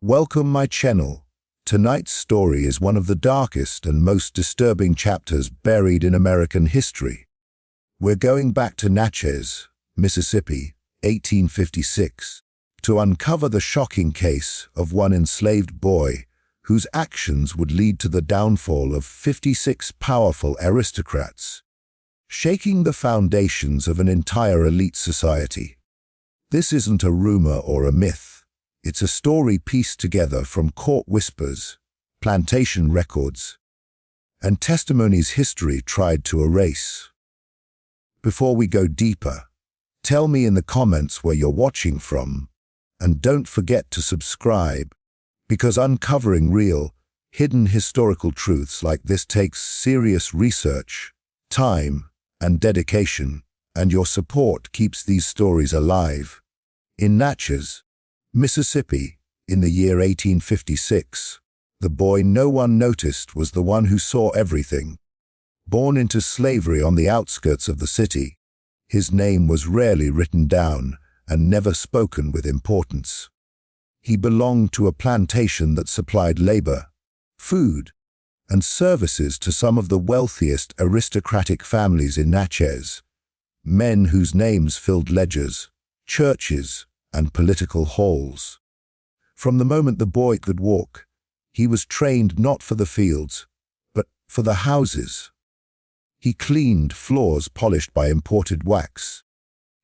Welcome my channel. Tonight's story is one of the darkest and most disturbing chapters buried in American history. We're going back to Natchez, Mississippi, 1856, to uncover the shocking case of one enslaved boy whose actions would lead to the downfall of 56 powerful aristocrats, shaking the foundations of an entire elite society. This isn't a rumor or a myth. It's a story pieced together from court whispers, plantation records, and testimonies history tried to erase. Before we go deeper, tell me in the comments where you're watching from, and don't forget to subscribe, because uncovering real, hidden historical truths like this takes serious research, time, and dedication, and your support keeps these stories alive. In Natchez, Mississippi, in the year 1856, the boy no one noticed was the one who saw everything. Born into slavery on the outskirts of the city, his name was rarely written down and never spoken with importance. He belonged to a plantation that supplied labor, food, and services to some of the wealthiest aristocratic families in Natchez, men whose names filled ledgers, churches, and political halls. From the moment the boy could walk, he was trained not for the fields, but for the houses. He cleaned floors polished by imported wax,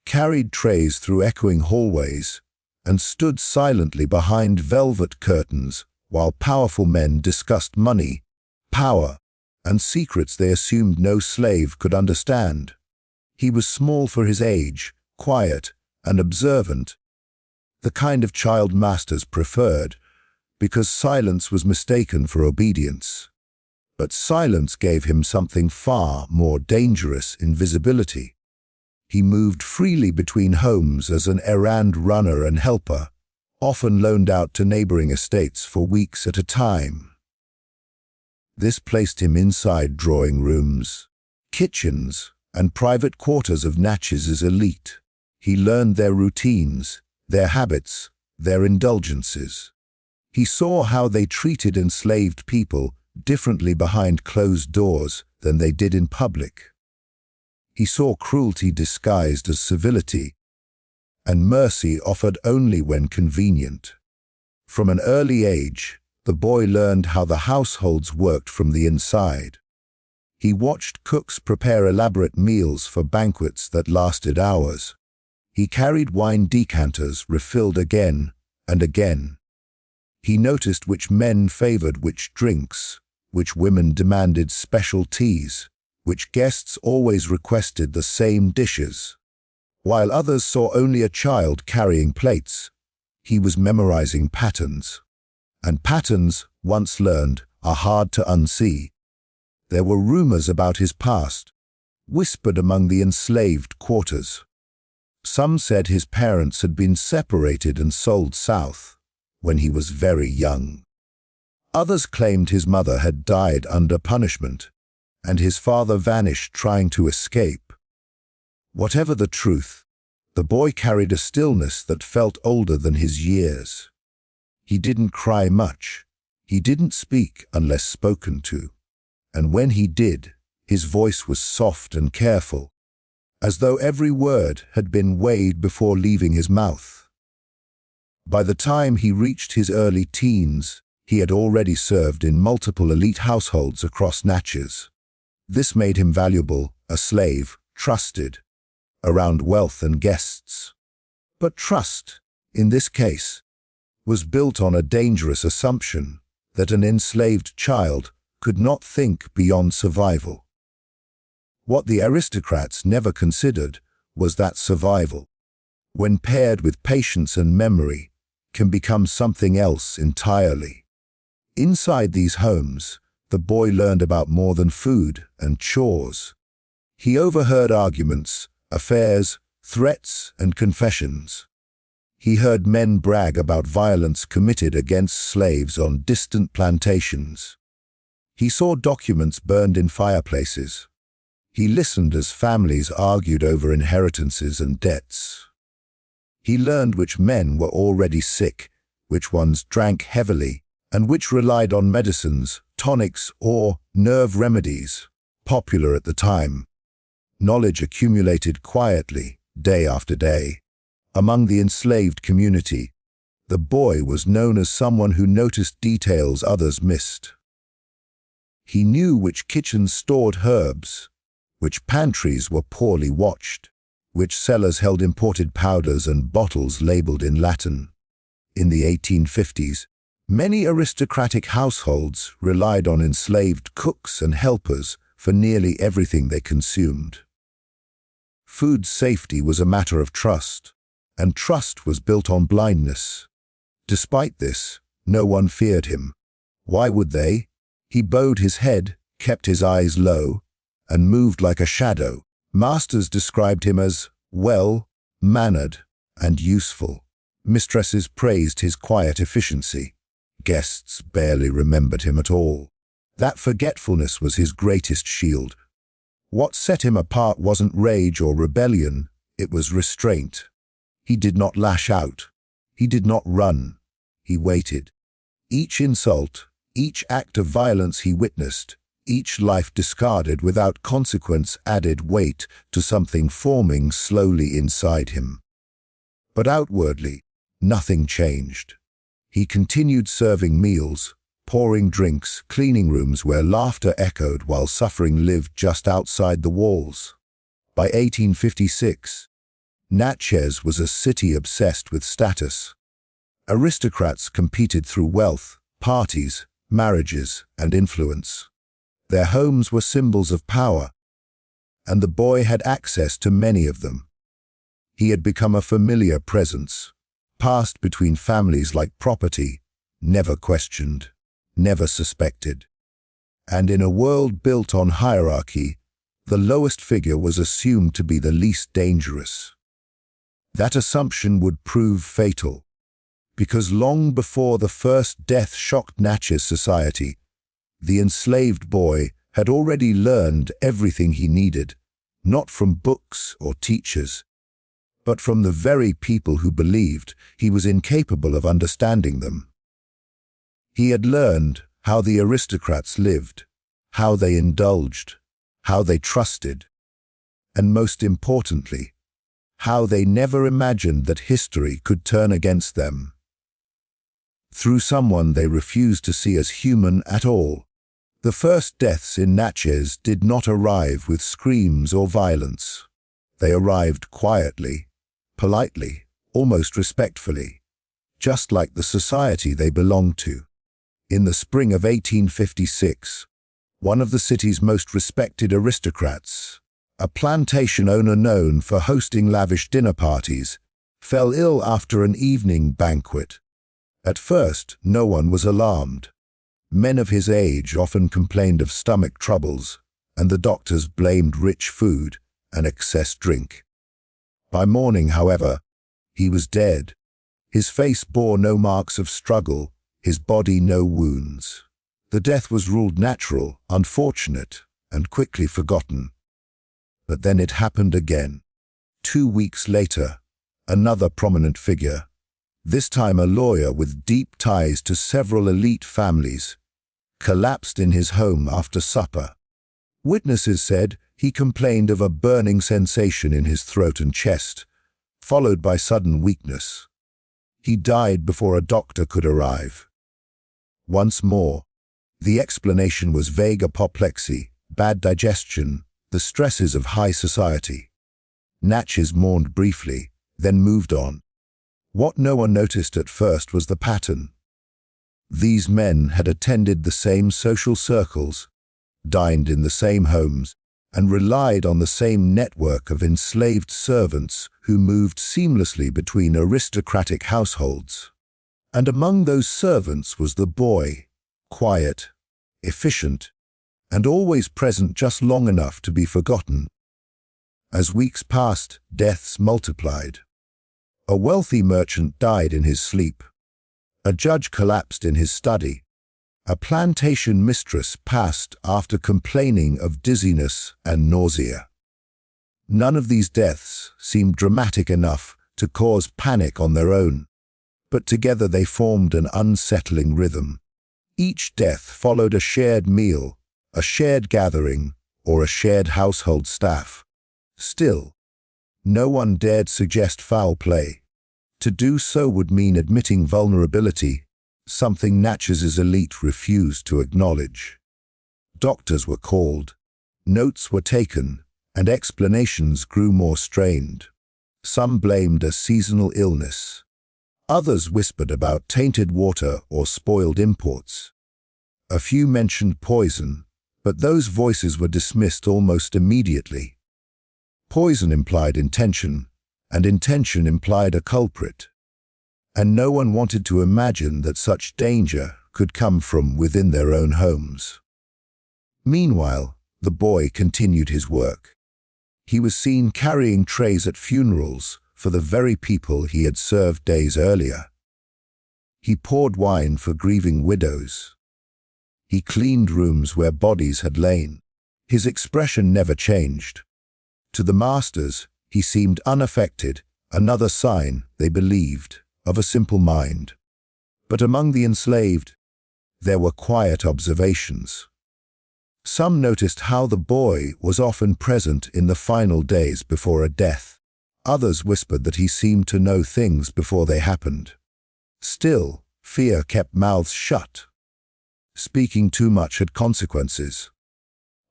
carried trays through echoing hallways, and stood silently behind velvet curtains while powerful men discussed money, power, and secrets they assumed no slave could understand. He was small for his age, quiet, and observant, the kind of child masters preferred, because silence was mistaken for obedience. But silence gave him something far more dangerous: invisibility. He moved freely between homes as an errand runner and helper, often loaned out to neighboring estates for weeks at a time. This placed him inside drawing rooms, kitchens, and private quarters of Natchez's elite. He learned their routines, their habits, their indulgences. He saw how they treated enslaved people differently behind closed doors than they did in public. He saw cruelty disguised as civility, and mercy offered only when convenient. From an early age, the boy learned how the households worked from the inside. He watched cooks prepare elaborate meals for banquets that lasted hours. He carried wine decanters refilled again and again. He noticed which men favored which drinks, which women demanded special teas, which guests always requested the same dishes. While others saw only a child carrying plates, he was memorizing patterns. And patterns, once learned, are hard to unsee. There were rumors about his past, whispered among the enslaved quarters. Some said his parents had been separated and sold south when he was very young. Others claimed his mother had died under punishment, and his father vanished trying to escape. Whatever the truth, the boy carried a stillness that felt older than his years. He didn't cry much. He didn't speak unless spoken to. And when he did, his voice was soft and careful, as though every word had been weighed before leaving his mouth. By the time he reached his early teens, he had already served in multiple elite households across Natchez. This made him valuable, a slave, trusted, around wealth and guests. But trust, in this case, was built on a dangerous assumption that an enslaved child could not think beyond survival. What the aristocrats never considered was that survival, when paired with patience and memory, can become something else entirely. Inside these homes, the boy learned about more than food and chores. He overheard arguments, affairs, threats, and confessions. He heard men brag about violence committed against slaves on distant plantations. He saw documents burned in fireplaces. He listened as families argued over inheritances and debts. He learned which men were already sick, which ones drank heavily, and which relied on medicines, tonics, or nerve remedies, popular at the time. Knowledge accumulated quietly, day after day. Among the enslaved community, the boy was known as someone who noticed details others missed. He knew which kitchens stored herbs, which pantries were poorly watched, which cellars held imported powders and bottles labeled in Latin. In the 1850s, many aristocratic households relied on enslaved cooks and helpers for nearly everything they consumed. Food safety was a matter of trust, and trust was built on blindness. Despite this, no one feared him. Why would they? He bowed his head, kept his eyes low, and moved like a shadow. Masters described him as well-mannered and useful. Mistresses praised his quiet efficiency. Guests barely remembered him at all. That forgetfulness was his greatest shield. What set him apart wasn't rage or rebellion, it was restraint. He did not lash out. He did not run. He waited. Each insult, each act of violence he witnessed, each life discarded without consequence added weight to something forming slowly inside him. But outwardly, nothing changed. He continued serving meals, pouring drinks, cleaning rooms where laughter echoed while suffering lived just outside the walls. By 1856, Natchez was a city obsessed with status. Aristocrats competed through wealth, parties, marriages, and influence. Their homes were symbols of power, and the boy had access to many of them. He had become a familiar presence, passed between families like property, never questioned, never suspected. And in a world built on hierarchy, the lowest figure was assumed to be the least dangerous. That assumption would prove fatal, because long before the first death shocked Natchez society, the enslaved boy had already learned everything he needed, not from books or teachers, but from the very people who believed he was incapable of understanding them. He had learned how the aristocrats lived, how they indulged, how they trusted, and most importantly, how they never imagined that history could turn against them. Through someone they refused to see as human at all. The first deaths in Natchez did not arrive with screams or violence. They arrived quietly, politely, almost respectfully, just like the society they belonged to. In the spring of 1856, one of the city's most respected aristocrats, a plantation owner known for hosting lavish dinner parties, fell ill after an evening banquet. At first, no one was alarmed. Men of his age often complained of stomach troubles, and the doctors blamed rich food and excess drink. By morning, however, he was dead. His face bore no marks of struggle, his body no wounds. The death was ruled natural, unfortunate, and quickly forgotten. But then it happened again. 2 weeks later, another prominent figure, this time a lawyer with deep ties to several elite families, collapsed in his home after supper. Witnesses said he complained of a burning sensation in his throat and chest, followed by sudden weakness. He died before a doctor could arrive. Once more, the explanation was vague apoplexy, bad digestion, the stresses of high society. Natchez mourned briefly, then moved on. What no one noticed at first was the pattern. These men had attended the same social circles, dined in the same homes, and relied on the same network of enslaved servants who moved seamlessly between aristocratic households. And among those servants was the boy, quiet, efficient, and always present just long enough to be forgotten. As weeks passed, deaths multiplied. A wealthy merchant died in his sleep. A judge collapsed in his study. A plantation mistress passed after complaining of dizziness and nausea. None of these deaths seemed dramatic enough to cause panic on their own. but together they formed an unsettling rhythm. Each death followed a shared meal, a shared gathering, or a shared household staff. Still, no one dared suggest foul play. To do so would mean admitting vulnerability, something Natchez's elite refused to acknowledge. Doctors were called, notes were taken, and explanations grew more strained. Some blamed a seasonal illness. Others whispered about tainted water or spoiled imports. A few mentioned poison, but those voices were dismissed almost immediately. Poison implied intention, and intention implied a culprit. And no one wanted to imagine that such danger could come from within their own homes. Meanwhile, the boy continued his work. He was seen carrying trays at funerals for the very people he had served days earlier. He poured wine for grieving widows. He cleaned rooms where bodies had lain. His expression never changed. To the masters, he seemed unaffected, another sign, they believed, of a simple mind. But among the enslaved, there were quiet observations. Some noticed how the boy was often present in the final days before a death. Others whispered that he seemed to know things before they happened. Still, fear kept mouths shut. Speaking too much had consequences.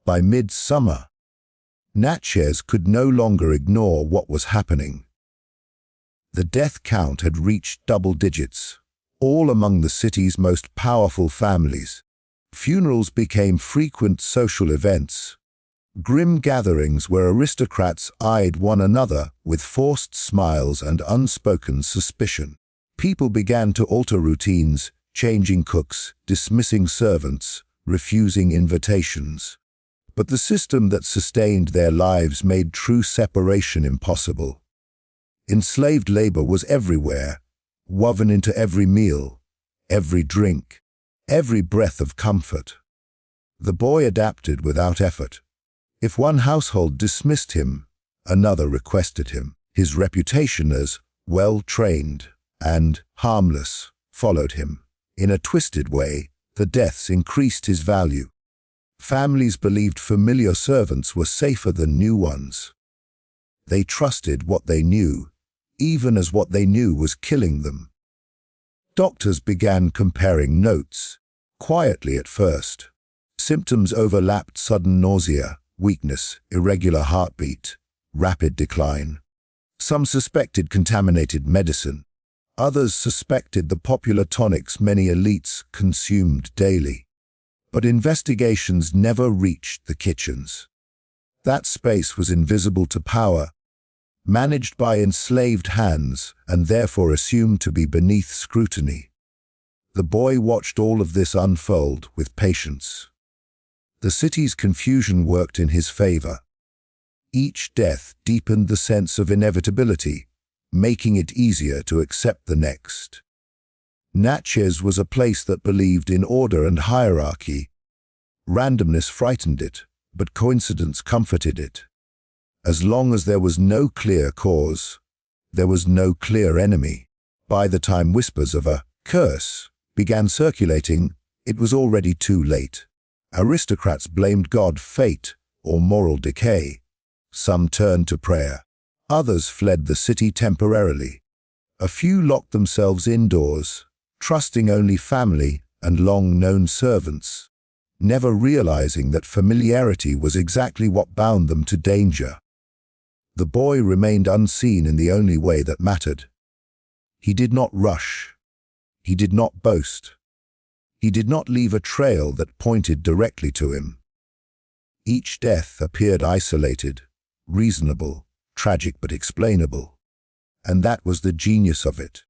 By midsummer, Natchez could no longer ignore what was happening. The death count had reached double digits, all among the city's most powerful families. Funerals became frequent social events, grim gatherings where aristocrats eyed one another with forced smiles and unspoken suspicion. People began to alter routines, changing cooks, dismissing servants, refusing invitations. But the system that sustained their lives made true separation impossible. Enslaved labor was everywhere, woven into every meal, every drink, every breath of comfort. The boy adapted without effort. If one household dismissed him, another requested him. His reputation as well-trained and harmless followed him. In a twisted way, the deaths increased his value. Families believed familiar servants were safer than new ones. They trusted what they knew, even as what they knew was killing them. Doctors began comparing notes, quietly at first. Symptoms overlapped: sudden nausea, weakness, irregular heartbeat, rapid decline. Some suspected contaminated medicine. Others suspected the popular tonics many elites consumed daily. But investigations never reached the kitchens. That space was invisible to power, managed by enslaved hands and therefore assumed to be beneath scrutiny. The boy watched all of this unfold with patience. The city's confusion worked in his favor. Each death deepened the sense of inevitability, making it easier to accept the next. Natchez was a place that believed in order and hierarchy. Randomness frightened it, but coincidence comforted it. As long as there was no clear cause, there was no clear enemy. By the time whispers of a curse began circulating, it was already too late. Aristocrats blamed God, fate, or moral decay. Some turned to prayer. Others fled the city temporarily. A few locked themselves indoors, trusting only family and long-known servants, never realizing that familiarity was exactly what bound them to danger. The boy remained unseen in the only way that mattered. He did not rush. He did not boast. He did not leave a trail that pointed directly to him. Each death appeared isolated, reasonable, tragic but explainable. And that was the genius of it.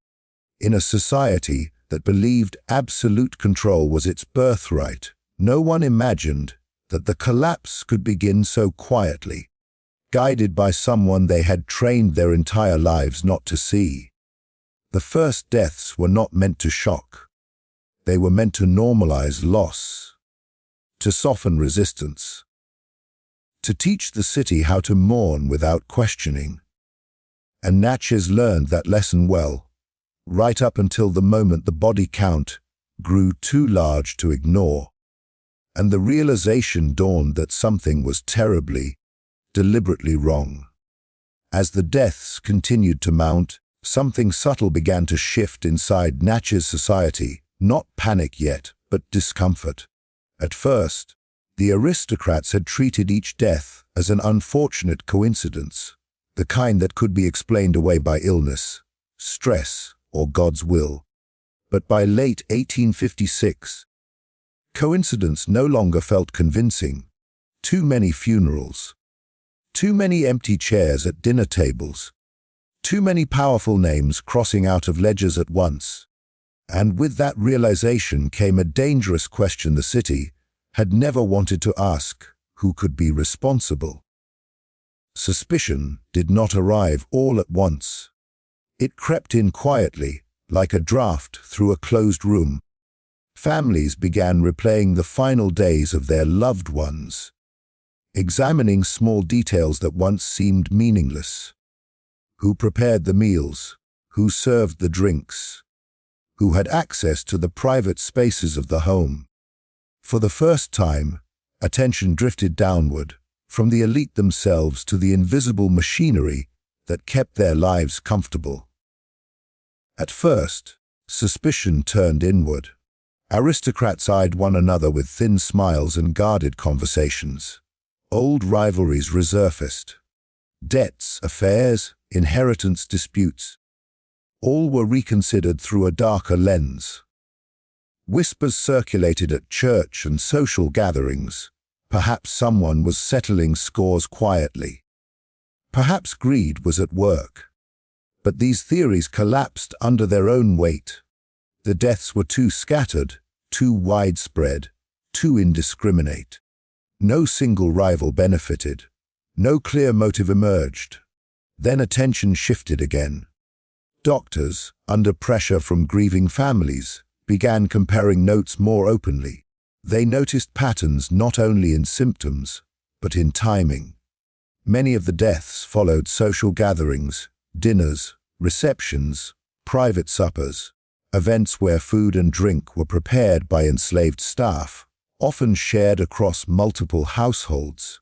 In a society that believed absolute control was its birthright, no one imagined that the collapse could begin so quietly, guided by someone they had trained their entire lives not to see. The first deaths were not meant to shock. They were meant to normalize loss, to soften resistance, to teach the city how to mourn without questioning. And Natchez learned that lesson well, right up until the moment the body count grew too large to ignore, and the realization dawned that something was terribly, deliberately wrong. As the deaths continued to mount, something subtle began to shift inside Natchez society, not panic yet, but discomfort. At first, the aristocrats had treated each death as an unfortunate coincidence, the kind that could be explained away by illness, stress, or God's will. But by late 1856, coincidence no longer felt convincing. Too many funerals, too many empty chairs at dinner tables, too many powerful names crossing out of ledgers at once. And with that realization came a dangerous question the city had never wanted to ask: who could be responsible? Suspicion did not arrive all at once. It crept in quietly, like a draft through a closed room. Families began replaying the final days of their loved ones, examining small details that once seemed meaningless. Who prepared the meals? Who served the drinks? Who had access to the private spaces of the home? For the first time, attention drifted downward, from the elite themselves to the invisible machinery that kept their lives comfortable. At first, suspicion turned inward. Aristocrats eyed one another with thin smiles and guarded conversations. Old rivalries resurfaced. Debts, affairs, inheritance disputes, all were reconsidered through a darker lens. Whispers circulated at church and social gatherings. Perhaps someone was settling scores quietly. Perhaps greed was at work. But these theories collapsed under their own weight. The deaths were too scattered, too widespread, too indiscriminate. No single rival benefited. No clear motive emerged. Then attention shifted again. Doctors, under pressure from grieving families, began comparing notes more openly. They noticed patterns not only in symptoms, but in timing. Many of the deaths followed social gatherings, dinners, receptions, private suppers, events where food and drink were prepared by enslaved staff, often shared across multiple households.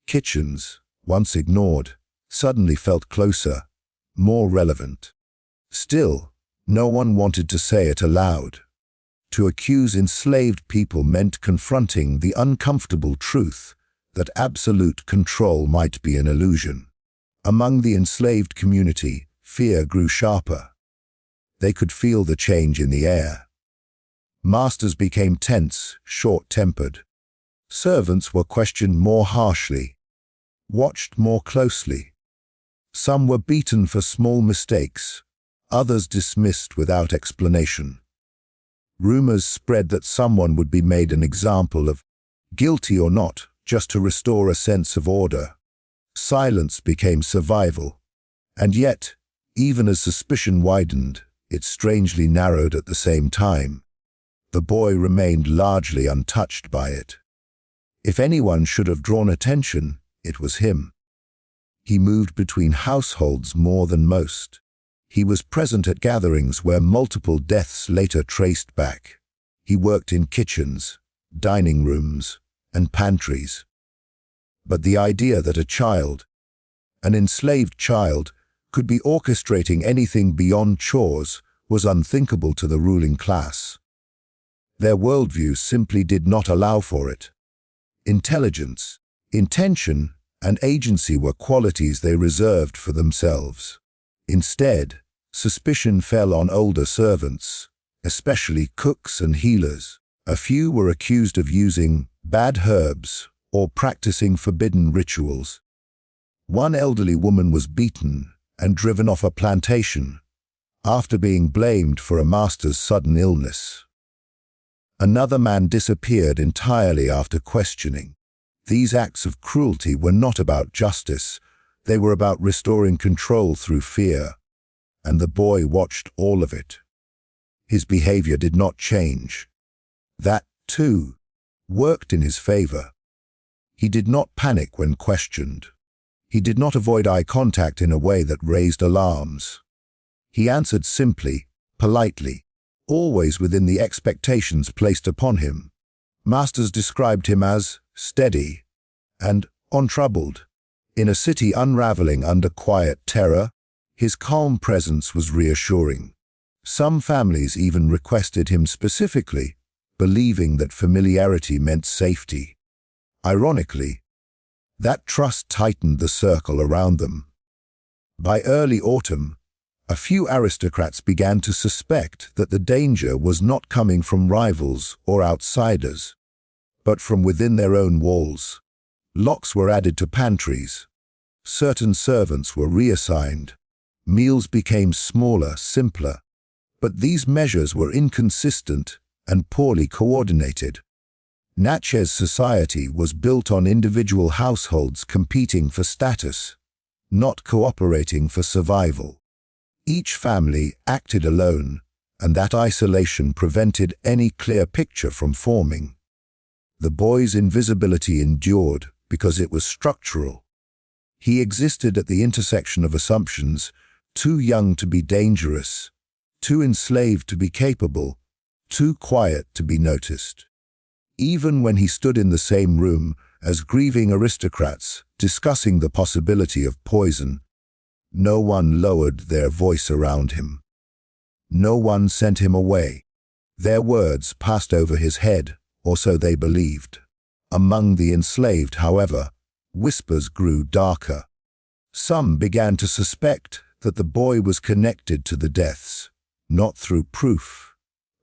Kitchens, once ignored, suddenly felt closer, more relevant. Still, no one wanted to say it aloud. To accuse enslaved people meant confronting the uncomfortable truth that absolute control might be an illusion. Among the enslaved community, fear grew sharper. They could feel the change in the air. Masters became tense, short-tempered. Servants were questioned more harshly, watched more closely. Some were beaten for small mistakes, others dismissed without explanation. Rumors spread that someone would be made an example of, guilty or not, just to restore a sense of order. Silence became survival. And yet, even as suspicion widened, it strangely narrowed at the same time. The boy remained largely untouched by it. If anyone should have drawn attention, it was him. He moved between households more than most. He was present at gatherings where multiple deaths later traced back. He worked in kitchens, dining rooms, and pantries. But the idea that a child, an enslaved child, could be orchestrating anything beyond chores was unthinkable to the ruling class. Their worldview simply did not allow for it. Intelligence, intention, and agency were qualities they reserved for themselves. Instead, suspicion fell on older servants, especially cooks and healers. A few were accused of using bad herbs or practicing forbidden rituals. One elderly woman was beaten and driven off a plantation after being blamed for a master's sudden illness. Another man disappeared entirely after questioning. These acts of cruelty were not about justice. They were about restoring control through fear. And the boy watched all of it. His behavior did not change. That, too, worked in his favor. He did not panic when questioned. He did not avoid eye contact in a way that raised alarms. He answered simply, politely, always within the expectations placed upon him. Masters described him as steady and untroubled. In a city unraveling under quiet terror, his calm presence was reassuring. Some families even requested him specifically, believing that familiarity meant safety. Ironically, that trust tightened the circle around them. By early autumn, a few aristocrats began to suspect that the danger was not coming from rivals or outsiders, but from within their own walls. Locks were added to pantries. Certain servants were reassigned. Meals became smaller, simpler. But these measures were inconsistent and poorly coordinated. Natchez society was built on individual households competing for status, not cooperating for survival. Each family acted alone, and that isolation prevented any clear picture from forming. The boy's invisibility endured because it was structural. He existed at the intersection of assumptions: too young to be dangerous, too enslaved to be capable, too quiet to be noticed. Even when he stood in the same room as grieving aristocrats discussing the possibility of poison, no one lowered their voice around him. No one sent him away. Their words passed over his head, or so they believed. Among the enslaved, however, whispers grew darker. Some began to suspect that the boy was connected to the deaths, not through proof,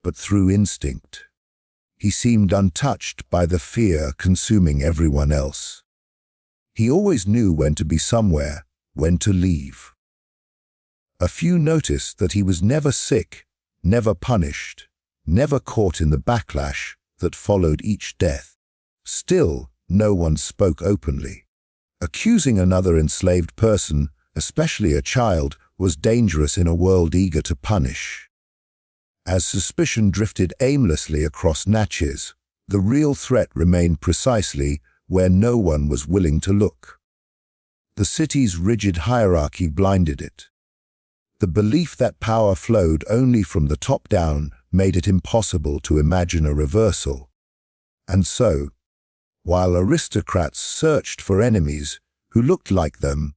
but through instinct. He seemed untouched by the fear consuming everyone else. He always knew when to be somewhere, when to leave. A few noticed that he was never sick, never punished, never caught in the backlash that followed each death. Still, no one spoke openly. Accusing another enslaved person, especially a child, was dangerous in a world eager to punish. As suspicion drifted aimlessly across Natchez, the real threat remained precisely where no one was willing to look. The city's rigid hierarchy blinded it. The belief that power flowed only from the top down made it impossible to imagine a reversal. And so, while aristocrats searched for enemies who looked like them,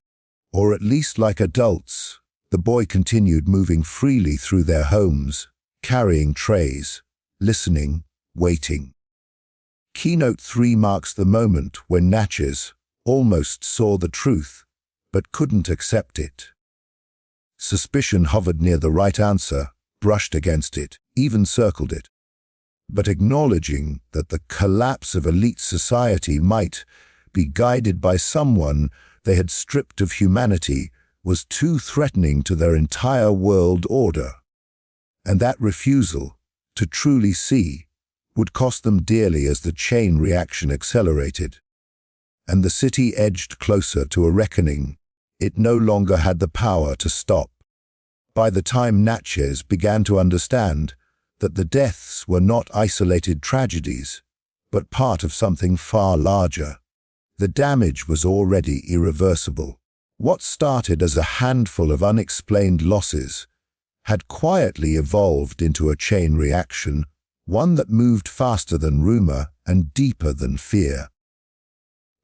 or at least like adults, the boy continued moving freely through their homes, carrying trays, listening, waiting. Keynote 3 marks the moment when Natchez almost saw the truth, but couldn't accept it. Suspicion hovered near the right answer, brushed against it, even circled it. But acknowledging that the collapse of elite society might be guided by someone they had stripped of humanity was too threatening to their entire world order. And that refusal to truly see would cost them dearly as the chain reaction accelerated. And the city edged closer to a reckoning it no longer had the power to stop. By the time Natchez began to understand that the deaths were not isolated tragedies, but part of something far larger, the damage was already irreversible. What started as a handful of unexplained losses had quietly evolved into a chain reaction, one that moved faster than rumor and deeper than fear.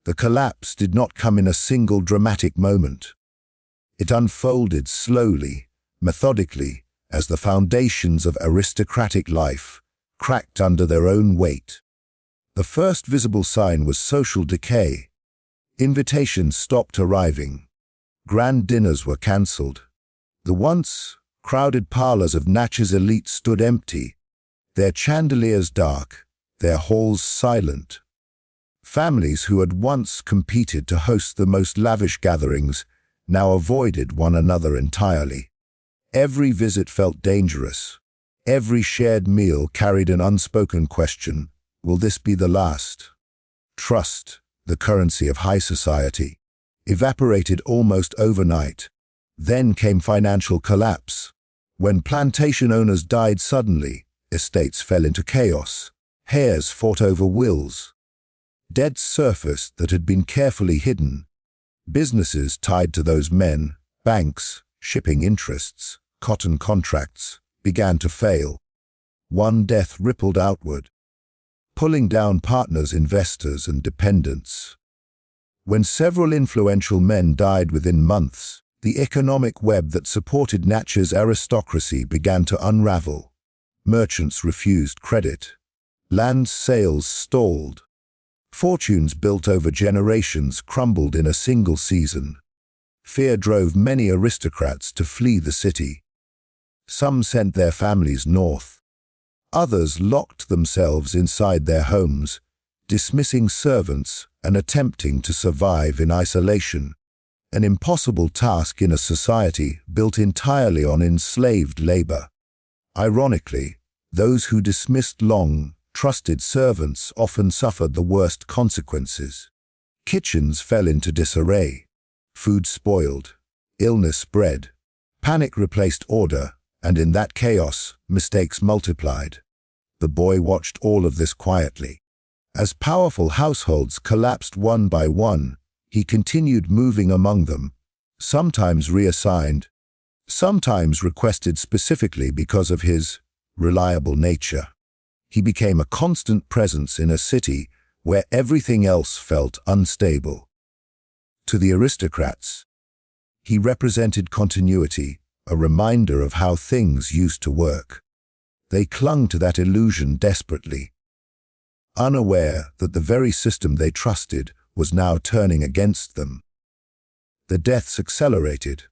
The collapse did not come in a single dramatic moment. It unfolded slowly, methodically, as the foundations of aristocratic life cracked under their own weight. The first visible sign was social decay. Invitations stopped arriving. Grand dinners were cancelled. The once crowded parlors of Natchez elite stood empty, their chandeliers dark, their halls silent. Families who had once competed to host the most lavish gatherings now avoided one another entirely. Every visit felt dangerous. Every shared meal carried an unspoken question: will this be the last? Trust, the currency of high society, evaporated almost overnight. Then came financial collapse. When plantation owners died suddenly, estates fell into chaos. Heirs fought over wills. Debts surfaced that had been carefully hidden. Businesses tied to those men, banks, shipping interests, cotton contracts, began to fail. One death rippled outward, pulling down partners, investors, and dependents. When several influential men died within months, the economic web that supported Natchez's aristocracy began to unravel. Merchants refused credit. Land sales stalled. Fortunes built over generations crumbled in a single season. Fear drove many aristocrats to flee the city. Some sent their families north. Others locked themselves inside their homes, dismissing servants and attempting to survive in isolation, an impossible task in a society built entirely on enslaved labor. Ironically, those who dismissed long, trusted servants often suffered the worst consequences. Kitchens fell into disarray. Food spoiled. Illness spread. Panic replaced order, and in that chaos, mistakes multiplied. The boy watched all of this quietly. As powerful households collapsed one by one, he continued moving among them, sometimes reassigned, sometimes requested specifically because of his reliable nature. He became a constant presence in a city where everything else felt unstable. To the aristocrats, he represented continuity, a reminder of how things used to work. They clung to that illusion desperately, unaware that the very system they trusted was now turning against them. The deaths accelerated.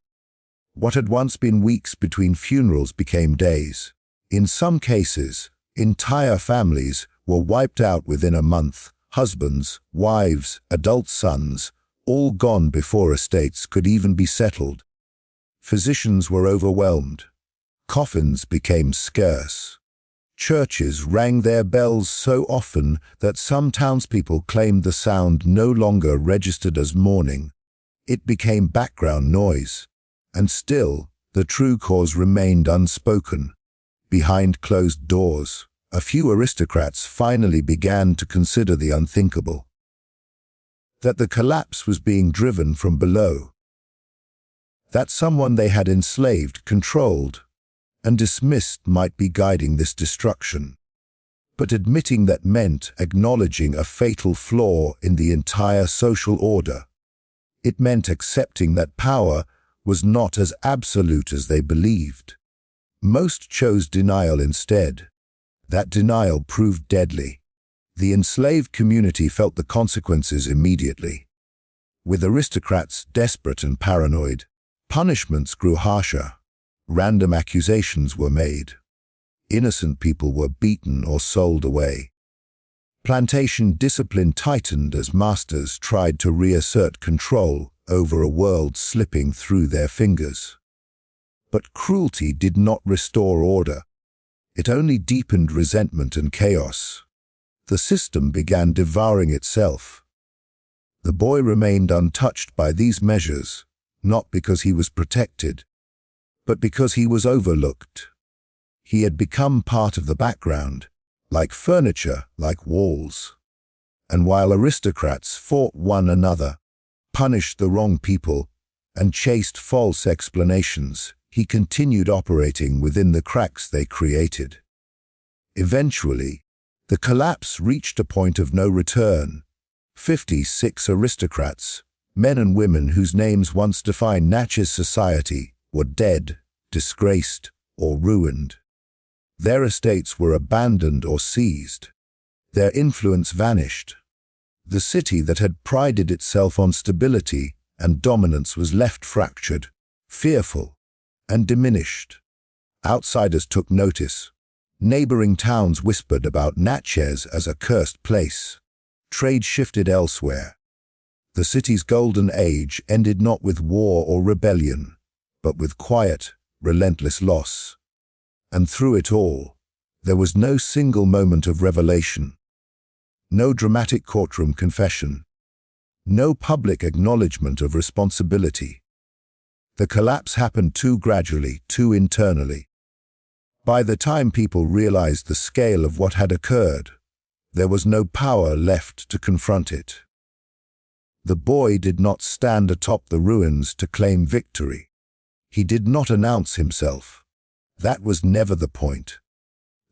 What had once been weeks between funerals became days. In some cases, entire families were wiped out within a month. Husbands, wives, adult sons, all gone before estates could even be settled. Physicians were overwhelmed. Coffins became scarce. Churches rang their bells so often that some townspeople claimed the sound no longer registered as mourning. It became background noise. And still, the true cause remained unspoken. Behind closed doors, a few aristocrats finally began to consider the unthinkable. That the collapse was being driven from below. That someone they had enslaved, controlled, and dismissed might be guiding this destruction. But admitting that meant acknowledging a fatal flaw in the entire social order. It meant accepting that power was not as absolute as they believed. Most chose denial instead. That denial proved deadly. The enslaved community felt the consequences immediately. With aristocrats desperate and paranoid, punishments grew harsher. Random accusations were made. Innocent people were beaten or sold away. Plantation discipline tightened as masters tried to reassert control over a world slipping through their fingers. But cruelty did not restore order. It only deepened resentment and chaos. The system began devouring itself. The boy remained untouched by these measures, not because he was protected, but because he was overlooked. He had become part of the background, like furniture, like walls. And while aristocrats fought one another, punished the wrong people, and chased false explanations, he continued operating within the cracks they created. Eventually, the collapse reached a point of no return. 56 aristocrats, men and women whose names once defined Natchez society, were dead, disgraced, or ruined. Their estates were abandoned or seized. Their influence vanished. The city that had prided itself on stability and dominance was left fractured, fearful, and diminished. Outsiders took notice. Neighboring towns whispered about Natchez as a cursed place. Trade shifted elsewhere. The city's golden age ended not with war or rebellion, but with quiet, relentless loss. And through it all, there was no single moment of revelation. No dramatic courtroom confession. No public acknowledgement of responsibility. The collapse happened too gradually, too internally. By the time people realized the scale of what had occurred, there was no power left to confront it. The boy did not stand atop the ruins to claim victory. He did not announce himself. That was never the point.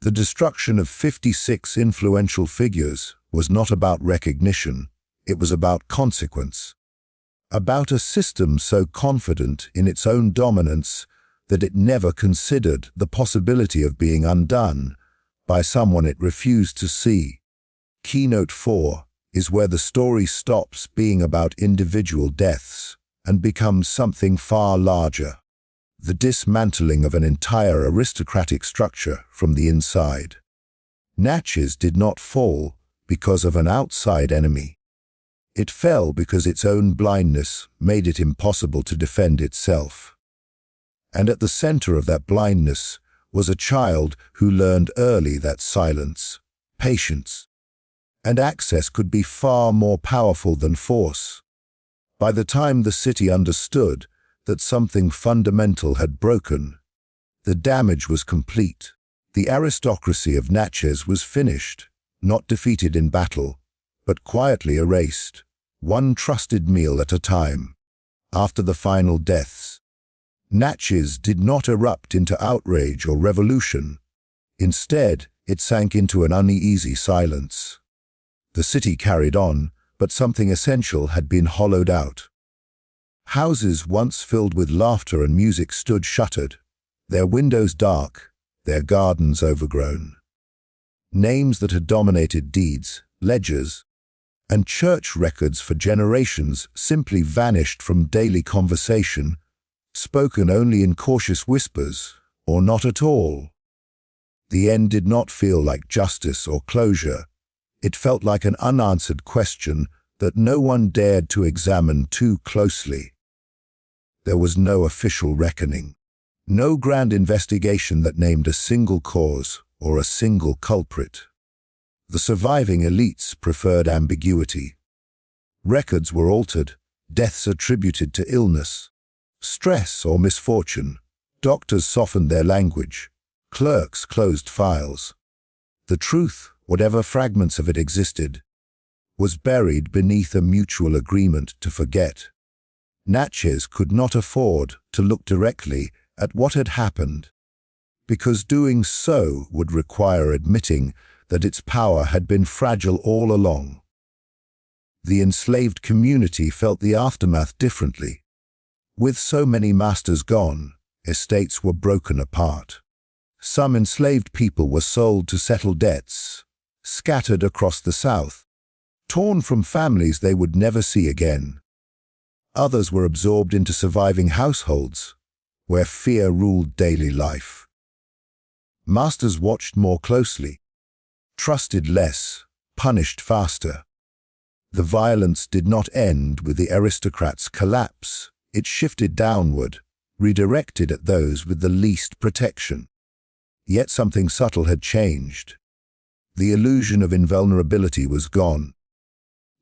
The destruction of 56 influential figures was not about recognition, it was about consequence. About a system so confident in its own dominance that it never considered the possibility of being undone by someone it refused to see. Keynote 4 is where the story stops being about individual deaths and becomes something far larger. The dismantling of an entire aristocratic structure from the inside. Natchez did not fall because of an outside enemy. It fell because its own blindness made it impossible to defend itself. And at the center of that blindness was a child who learned early that silence, patience, and access could be far more powerful than force. By the time the city understood that something fundamental had broken, the damage was complete. The aristocracy of Natchez was finished, not defeated in battle, but quietly erased, one trusted meal at a time. After the final deaths, Natchez did not erupt into outrage or revolution. Instead, it sank into an uneasy silence. The city carried on, but something essential had been hollowed out. Houses once filled with laughter and music stood shuttered, their windows dark, their gardens overgrown. Names that had dominated deeds, ledgers, and church records for generations simply vanished from daily conversation, spoken only in cautious whispers, or not at all. The end did not feel like justice or closure. It felt like an unanswered question that no one dared to examine too closely. There was no official reckoning, no grand investigation that named a single cause or a single culprit. The surviving elites preferred ambiguity. Records were altered, deaths attributed to illness, stress or misfortune. Doctors softened their language, clerks closed files. The truth, whatever fragments of it existed, was buried beneath a mutual agreement to forget. Natchez could not afford to look directly at what had happened, because doing so would require admitting that its power had been fragile all along. The enslaved community felt the aftermath differently. With so many masters gone, estates were broken apart. Some enslaved people were sold to settle debts, scattered across the South, torn from families they would never see again. Others were absorbed into surviving households, where fear ruled daily life. Masters watched more closely, trusted less, punished faster. The violence did not end with the aristocrats' collapse. It shifted downward, redirected at those with the least protection. Yet something subtle had changed. The illusion of invulnerability was gone.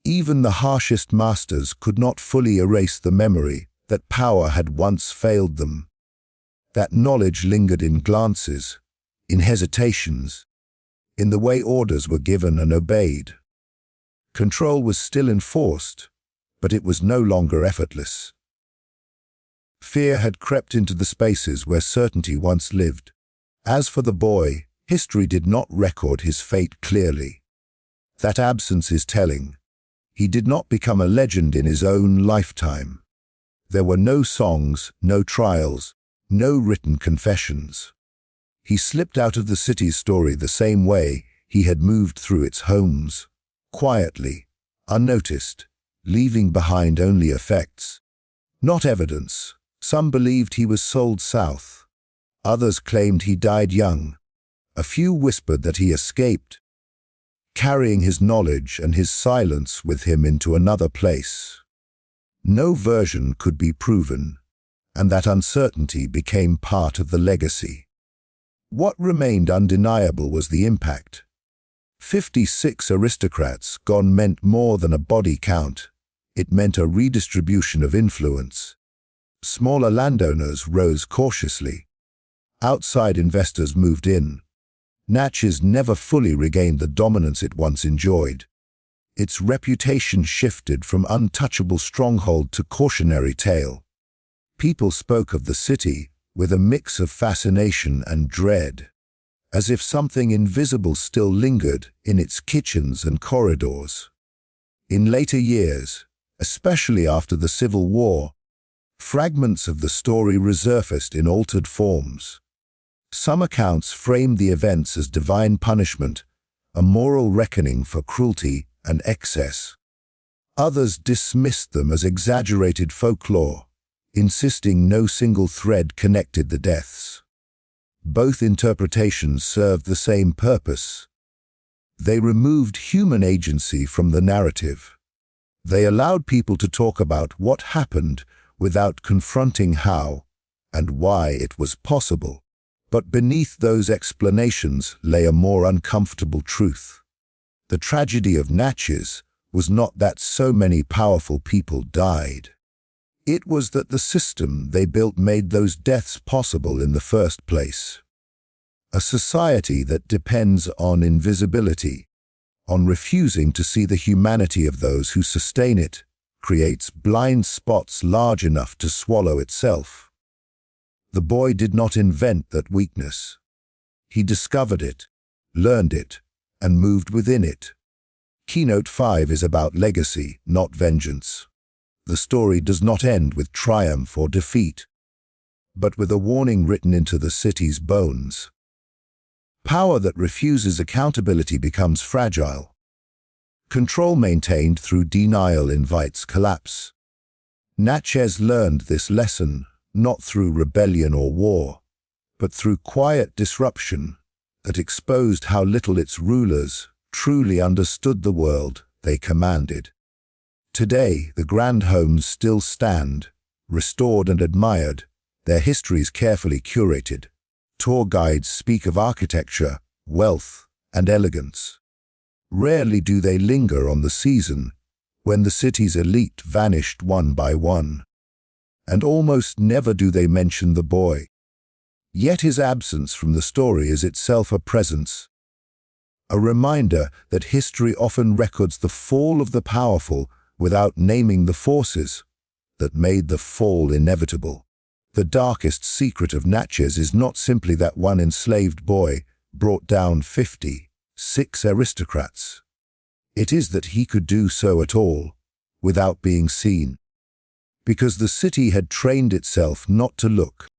Even the harshest masters could not fully erase the memory that power had once failed them. That knowledge lingered in glances, in hesitations, in the way orders were given and obeyed. Control was still enforced, but it was no longer effortless. Fear had crept into the spaces where certainty once lived. As for the boy, history did not record his fate clearly. That absence is telling. He did not become a legend in his own lifetime. There were no songs, no trials, no written confessions. He slipped out of the city's story the same way he had moved through its homes, quietly, unnoticed, leaving behind only effects, not evidence. Some believed he was sold south. Others claimed he died young. A few whispered that he escaped, carrying his knowledge and his silence with him into another place. No version could be proven, and that uncertainty became part of the legacy. What remained undeniable was the impact. 56 aristocrats gone meant more than a body count. It meant a redistribution of influence. Smaller landowners rose cautiously. Outside investors moved in. Natchez never fully regained the dominance it once enjoyed. Its reputation shifted from untouchable stronghold to cautionary tale. People spoke of the city with a mix of fascination and dread, as if something invisible still lingered in its kitchens and corridors. In later years, especially after the Civil War, fragments of the story resurfaced in altered forms. Some accounts framed the events as divine punishment, a moral reckoning for cruelty and excess. Others dismissed them as exaggerated folklore, insisting no single thread connected the deaths. Both interpretations served the same purpose. They removed human agency from the narrative. They allowed people to talk about what happened without confronting how and why it was possible. But beneath those explanations lay a more uncomfortable truth. The tragedy of Natchez was not that so many powerful people died. It was that the system they built made those deaths possible in the first place. A society that depends on invisibility, on refusing to see the humanity of those who sustain it, creates blind spots large enough to swallow itself. The boy did not invent that weakness. He discovered it, learned it, and moved within it. Keynote 5 is about legacy, not vengeance. The story does not end with triumph or defeat, but with a warning written into the city's bones. Power that refuses accountability becomes fragile. Control maintained through denial invites collapse. Natchez learned this lesson, not through rebellion or war, but through quiet disruption that exposed how little its rulers truly understood the world they commanded. Today, the grand homes still stand, restored and admired, their histories carefully curated. Tour guides speak of architecture, wealth, and elegance. Rarely do they linger on the season when the city's elite vanished one by one. And almost never do they mention the boy. Yet his absence from the story is itself a presence, a reminder that history often records the fall of the powerful without naming the forces that made the fall inevitable. The darkest secret of Natchez is not simply that one enslaved boy brought down 56 aristocrats. It is that he could do so at all, without being seen. Because the city had trained itself not to look,